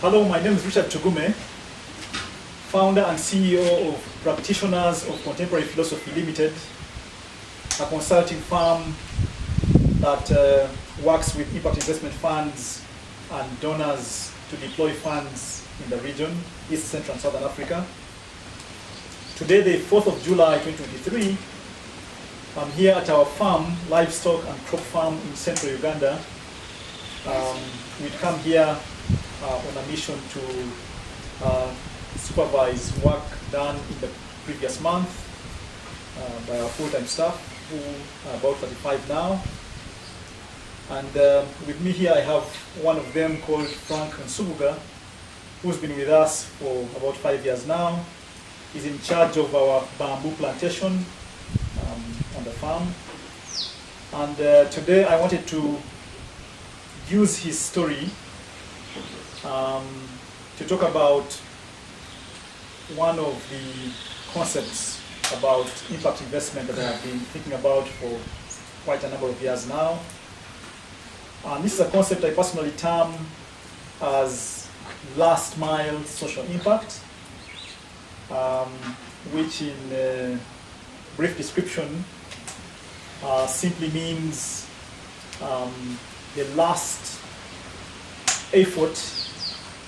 Hello, my name is Richard Tugume, founder and CEO of Practitioners of Contemporary Philosophy Limited, a consulting firm that works with impact investment funds and donors to deploy funds in the region, East, Central, and Southern Africa. Today, the 4th of July 2023, I'm here at our farm, livestock and crop farm in central Uganda. We'd come here on a mission to supervise work done in the previous month by our full-time staff, who are about 35 now. And with me here I have one of them called Frank Nsubuga, who's been with us for about 5 years now. He's in charge of our bamboo plantation on the farm. And today I wanted to use his story to talk about one of the concepts about impact investment that I have been thinking about for quite a number of years now. And this is a concept I personally term as last mile social impact, which in brief description simply means the last effort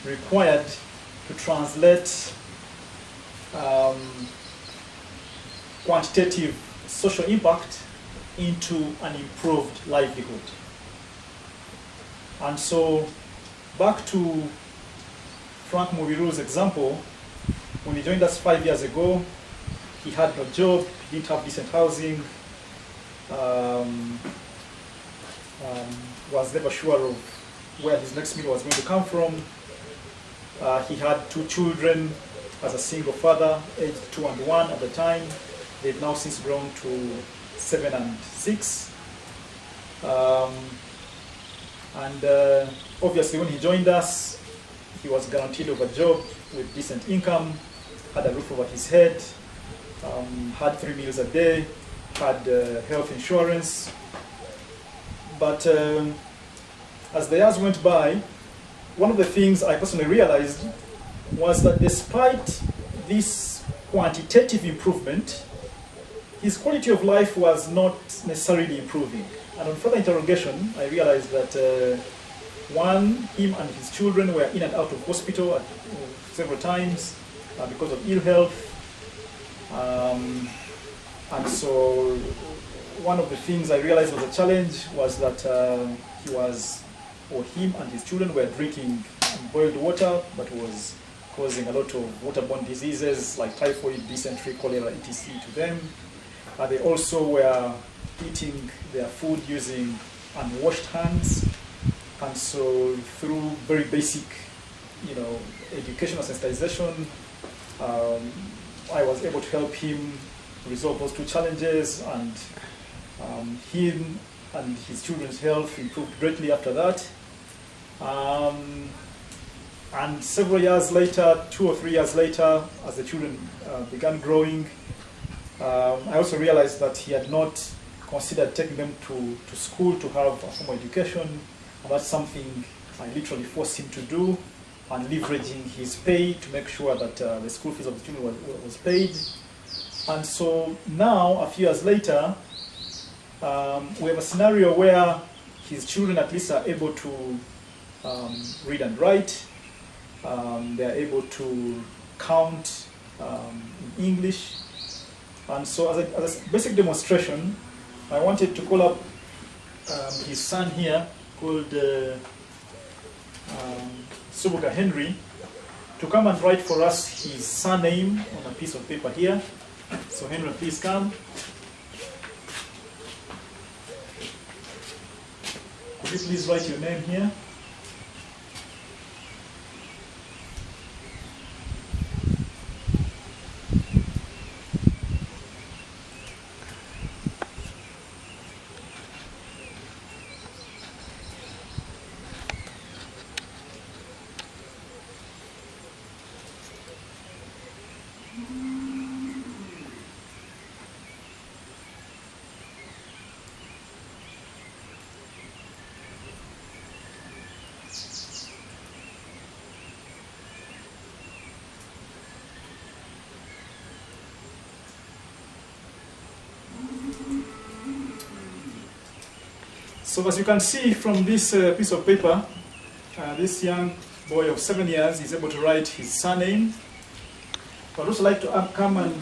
required to translate quantitative social impact into an improved livelihood. And so, back to Frank Mubiru's example, when he joined us 5 years ago, he had no job, he didn't have decent housing, was never sure of where his next meal was going to come from. He had 2 children as a single father, aged 2 and 1 at the time. They've now since grown to 7 and 6. Obviously when he joined us, he was guaranteed of a job with decent income, had a roof over his head, had 3 meals a day, had health insurance. But as the years went by, one of the things I personally realized was that despite this quantitative improvement, his quality of life was not necessarily improving. And on further interrogation, I realized that one, him and his children were in and out of hospital several times because of ill health. And so one of the things I realized was a challenge was that him and his children were drinking boiled water that was causing a lot of waterborne diseases like typhoid, dysentery, cholera, etc. to them. They also were eating their food using unwashed hands. And so through very basic, educational sensitization, I was able to help him resolve those 2 challenges, and him and his children's health improved greatly after that. And several years later, 2 or 3 years later, as the children began growing, I also realized that he had not considered taking them to school to have a formal education. And that's something I literally forced him to do, and leveraging his pay to make sure that the school fees of the children was paid. And so now, a few years later, we have a scenario where his children at least are able to read and write. They are able to count in English. And so as a basic demonstration, I wanted to call up his son here, called Subuga Henry, to come and write for us his surname on a piece of paper here. So Henry, please come. Could you please write your name here? So as you can see from this piece of paper, this young boy of 7 years is able to write his surname. I'd also like to come and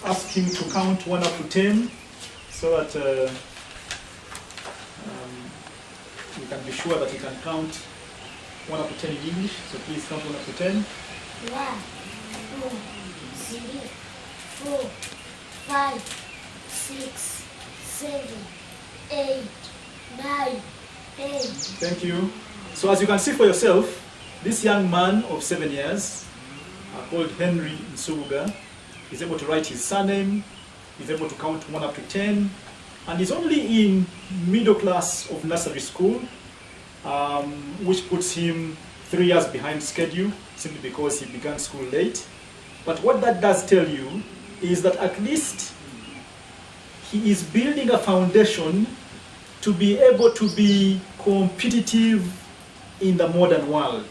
ask him to count 1 up to 10 so that we can be sure that he can count 1 up to 10 in English. So please count 1 up to 10. 1, 2, 3, 4, 5, 6, 7, 8, 9, 10. Thank you. So as you can see for yourself, this young man of 7 years, called Henry Nsubuga, is able to write his surname, is able to count 1 up to 10, and is only in middle class of nursery school, which puts him 3 years behind schedule, simply because he began school late. But what that does tell you is that at least he is building a foundation to be able to be competitive in the modern world.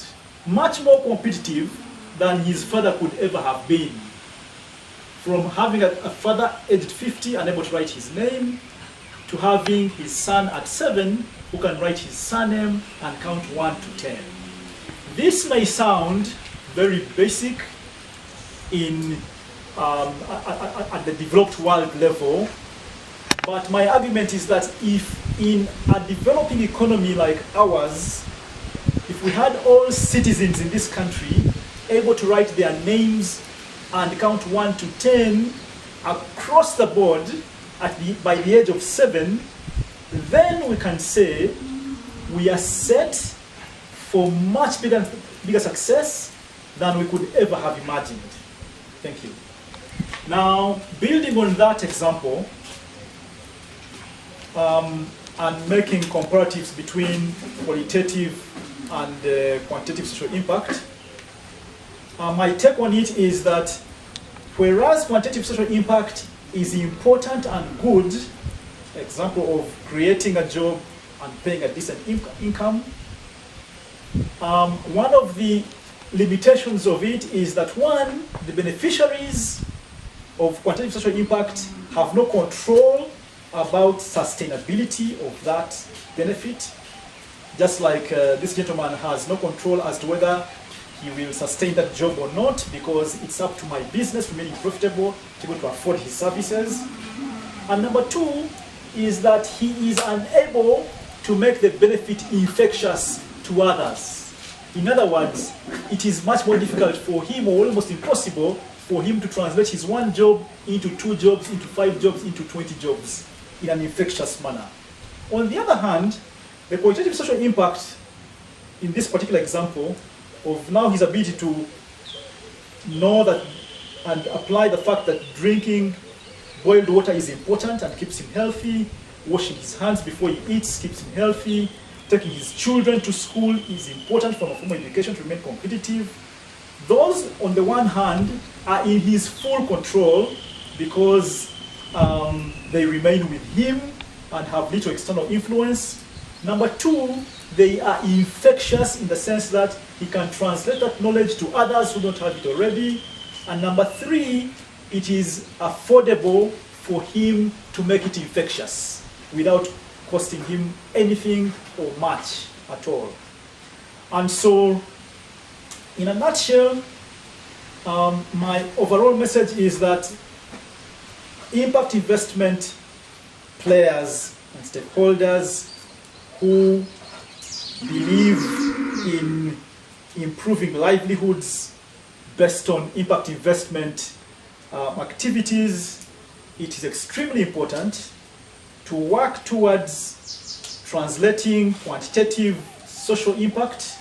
Much more competitive than his father could ever have been. From having a father aged 50 unable to write his name, to having his son at 7 who can write his surname and count 1 to 10. This may sound very basic in at the developed world level, but my argument is that if in a developing economy like ours, if we had all citizens in this country able to write their names and count 1 to 10 across the board by the age of 7, then we can say we are set for much bigger success than we could ever have imagined. Thank you. Now, building on that example and making comparatives between qualitative and quantitative social impact, my take on it is that whereas quantitative social impact is important and good, example of creating a job and paying a decent income, one of the limitations of it is that, one, the beneficiaries of quantitative social impact have no control about sustainability of that benefit, just like this gentleman has no control as to whether he will sustain that job or not, because it's up to my business remaining profitable to be able to afford his services. And number 2 is that he is unable to make the benefit infectious to others. In other words, it is much more difficult for him, or almost impossible, for him to translate his 1 job into 2 jobs, into 5 jobs, into 20 jobs in an infectious manner. On the other hand, the qualitative social impact in this particular example of now his ability to know that and apply the fact that drinking boiled water is important and keeps him healthy, washing his hands before he eats keeps him healthy, taking his children to school is important for a formal education to remain competitive. Those, on the one hand, are in his full control because they remain with him and have little external influence. Number 2, they are infectious in the sense that he can translate that knowledge to others who don't have it already. And number 3, it is affordable for him to make it infectious without costing him anything or much at all. And so, in a nutshell, my overall message is that impact investment players and stakeholders who believe in improving livelihoods based on impact investment activities, it is extremely important to work towards translating quantitative social impact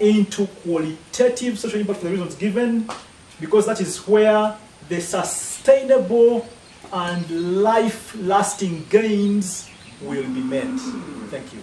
into qualitative social impact for the reasons given, because that is where the sustainable and life-lasting gains will be made. Thank you.